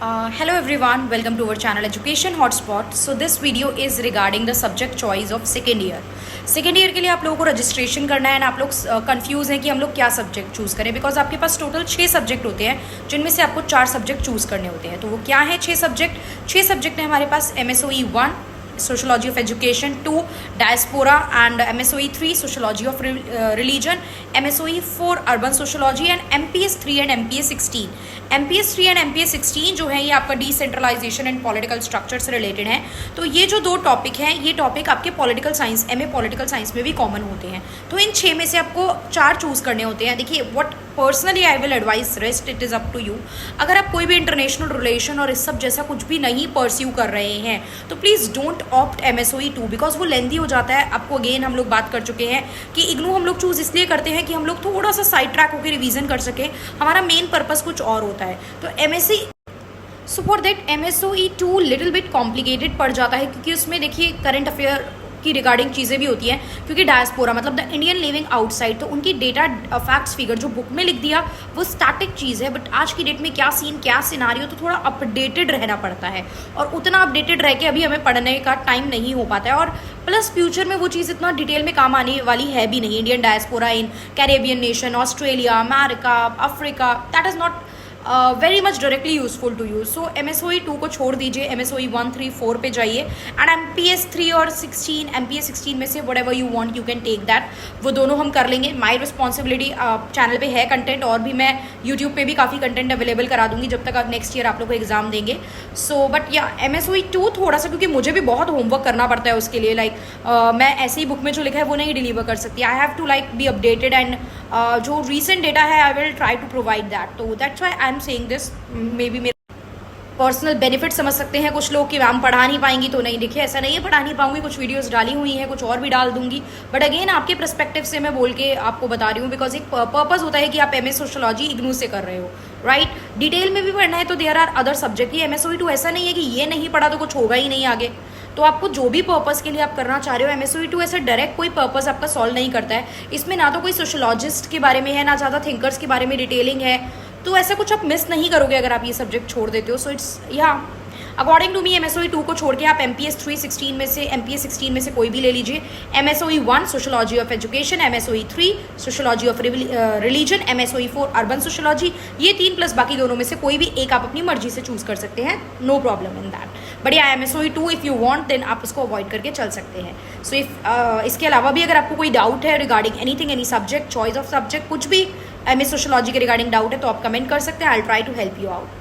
Hello everyone, welcome to our channel Education Hotspot. So this video is regarding the subject choice of second year. Second year के लिए आप लोगों को registration करना है and आप लोग कंफ्यूज हैं कि हम लोग क्या सब्जेक्ट चूज़ करें, बिकॉज आपके पास टोटल 6 सब्जेक्ट होते हैं जिनमें से आपको 4 सब्जेक्ट चूज़ करने होते हैं. तो वो क्या है 6 सब्जेक्ट? 6 सब्जेक्ट हैं हमारे पास. MSOE 1 Sociology of Education, 2 Diaspora and MSOE 3 Sociology of Religion, MSOE 4 Urban Sociology and MPS 3 and MPS 16. MPS 3 and MPS 16 जो है ये आपका डिसेंट्रलाइजेशन एंड पॉलिटिकल स्ट्रक्चर से रिलेटेड है. तो ये जो 2 टॉपिक हैं ये टॉपिक आपके political science MA political science में भी कॉमन होते हैं. तो इन 6 में से आपको 4 चूज़ करने होते हैं. देखिए what personally I will advise, rest it is up to you. अगर आप कोई भी इंटरनेशनल रिलेशन और इस सब जैसा कुछ भी नहीं परस्यू कर रहे हैं तो please don't opt MSOE 2 because वो लेंदी हो जाता है. आपको अगेन हम लोग बात कर चुके हैं कि इग्नू हम लोग चूज़ इसलिए करते हैं कि हम लोग थोड़ा सा साइड ट्रैक होकर रिवीजन कर सके. हमारा मेन पर्पस कुछ और होता है. तो so for that MSOE 2 little bit complicated पड़ जाता है क्योंकि उसमें देखिए करंट अफेयर की रिगार्डिंग चीज़ें भी होती हैं. क्योंकि डायस्पोरा मतलब द इंडियन लिविंग आउटसाइड, तो उनकी डेटा फैक्ट्स फिगर जो बुक में लिख दिया वो स्टैटिक चीज़ है, बट आज की डेट में क्या सीन क्या सिनारियो, तो थोड़ा अपडेटेड रहना पड़ता है. और उतना अपडेटेड रह के अभी हमें पढ़ने का टाइम नहीं हो पाता है. और प्लस फ्यूचर में वो चीज़ इतना डिटेल में काम आने वाली है भी नहीं. Indian diaspora in Caribbean nation, Australia, America, Africa, that is not very much directly useful to you. So MSOE 2 को छोड़ दीजिए, MSOE 1, 3, 4 पे जाइए. एंड MPS 3 और 16, MPS 16 में से whatever you want you can take that. वो दोनों हम कर लेंगे. My responsibility. चैनल पे है कंटेंट और भी मैं यूट्यूब पे भी काफ़ी कंटेंट अवेलेबल करा दूंगी जब तक आप नेक्स्ट ईयर आप लोग को एग्जाम देंगे. सो बट या MSOE 2 थोड़ा सा, क्योंकि मुझे भी बहुत होमवर्क करना पड़ता है उसके लिए. लाइक मैं ऐसे ही बुक में जो लिखा है वो नहीं डिलीवर कर सकती. I have to like be updated and जो रिसेंट डेटा है I will try to provide that. तो that's why I am saying this. Maybe मेरे पर्सनल बेनिफिट समझ सकते हैं कुछ लोग कि मैम पढ़ा नहीं पाएंगी. तो नहीं, देखिए ऐसा नहीं है पढ़ा नहीं पाऊंगी. कुछ वीडियोस डाली हुई हैं, कुछ और भी डाल दूंगी. बट अगेन आपके पर्सपेक्टिव से मैं बोल के आपको बता रही हूँ बिकॉज एक पर्पस होता है कि आप MA सोशोलॉजी इग्नू से कर रहे हो, राइट. डिटेल में भी पढ़ना है तो देयर आर अदर सब्जेक्ट. ये MSOE 2 ऐसा नहीं है कि ये नहीं पढ़ा तो कुछ होगा ही नहीं आगे. तो आपको जो भी पर्पस के लिए आप करना चाह रहे हो, MSOE 2 ऐसा डायरेक्ट कोई पर्पस आपका सॉल्व नहीं करता है. इसमें ना तो कोई सोशोलॉजिस्ट के बारे में है, ना ज़्यादा थिंकर्स के बारे में डिटेलिंग है. तो ऐसा कुछ आप मिस नहीं करोगे अगर आप ये सब्जेक्ट छोड़ देते हो. सो इट्स या अकॉर्डिंग टू मी MSOE 2 को छोड़ के आप MPS 3 16 में से MPS 16 में से कोई भी ले लीजिए. MSOE 1 sociology of education, MSOE 3 sociology of religion, MSOE 4 urban sociology. ये 3 प्लस बाकी दोनों में से कोई भी एक आप अपनी मर्जी से चूज कर सकते हैं. No problem in that. But या MSOE 2 if you want then आप उसको अवॉइड करके चल सकते हैं. सो इसके अलावा भी अगर आपको कोई डाउट है regarding anything, any subject, choice of subject, कुछ भी MA सोशोलॉजी के रिगार्डिंग डाउट है तो आप कमेंट कर सकते हैं. I will try to help you out.